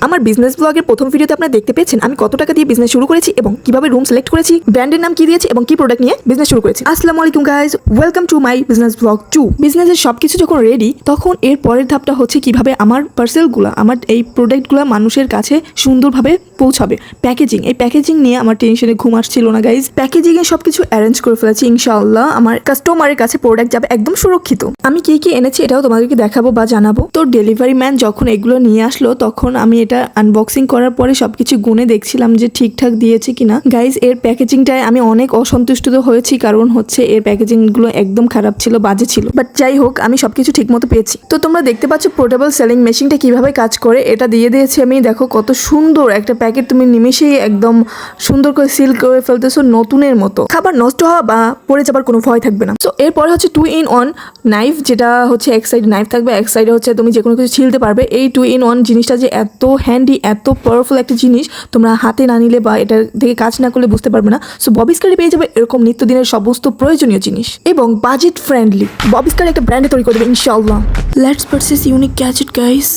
আমার বিজনেস ব্লগের প্রথম ভিডিওতে আপনারা দেখতে পেয়েছেন আমি কত টাকা দিয়ে বিজনেস শুরু করেছি এবং কিভাবে রুম সিলেক্ট করেছি, ব্র্যান্ডের নাম কি দিয়েছি এবং কি প্রোডাক্ট নিয়ে বিজনেস শুরু করেছি। আসসালামু আলাইকুম guys, welcome to my business blog 2। বিজনেসের সবকিছু যখন রেডি তখন এর পরের ধাপটা হচ্ছে কিভাবে আমার পার্সেলগুলো, আমার এই প্রোডাক্টগুলো মানুষের কাছে সুন্দরভাবে পৌঁছাবে। প্যাকেজিং, এই প্যাকেজিং নিয়ে আমার টেনশনে ঘুম আসছিল না গাইজ। প্যাকেজিং এ সবকিছু অ্যারেঞ্জ করে ফেলেছি, ইনশাআল্লাহ আমার কাস্টমারের কাছে প্রোডাক্ট যাবে একদম সুরক্ষিত। আমি কি কি এনেছি এটাও তোমাদেরকে দেখাবো বা জানাবো। তো ডেলিভারি ম্যান যখন এগুলো নিয়ে আসলো তখন আমি এটা আনবক্সিং করার পরে সবকিছু গুনে দেখছিলাম যে ঠিকঠাক দিয়েছে কিনা। গাইজ এর প্যাকেজিংটায় আমি অনেক অসন্তুষ্ট হয়েছি, কারণ হচ্ছে এর প্যাকেজিং গুলো একদম খারাপ ছিল, বাজে ছিল। বাট যাই হোক, আমি সবকিছু ঠিক মতো পেয়েছি। তো তোমরা দেখতে পাচ্ছ পোর্টেবল সেলিং মেশিনটা কিভাবে কাজ করে। এটা দিয়ে দিয়েছি আমি, দেখো কত সুন্দর একটা প্যাকেট, তুমি নিমেষেই একদম সুন্দর করে সিল করে ফেলতেছো নতুনের মতো। খাবার নষ্ট হওয়া বা পড়ে যাবার কোনো ভয় থাকবে না। তো এরপরে হচ্ছে 2-in-1 নাইফ, যেটা হচ্ছে এক সাইড নাইফ থাকবে, এক সাইডে হচ্ছে তুমি যে কোনো কিছু ছিলতে পারবে। এই 2-in-1 জিনিসটা যে এত হ্যান্ডি, এত পাওয়ারফুল একটা জিনিস, তোমরা হাতে না নিলে বা এটা থেকে কাজ না করলে বুঝতে পারবে না। সো ববিস্কারে পেয়ে যাবে এরকম নিত্যদিনের সমস্ত প্রয়োজনীয় জিনিস এবং বাজেট ফ্রেন্ডলি। ববিস্কার একটা ব্র্যান্ডে তৈরি করে দেবে ইনশাআল্লাহ। Let's purchase unique gadget guys.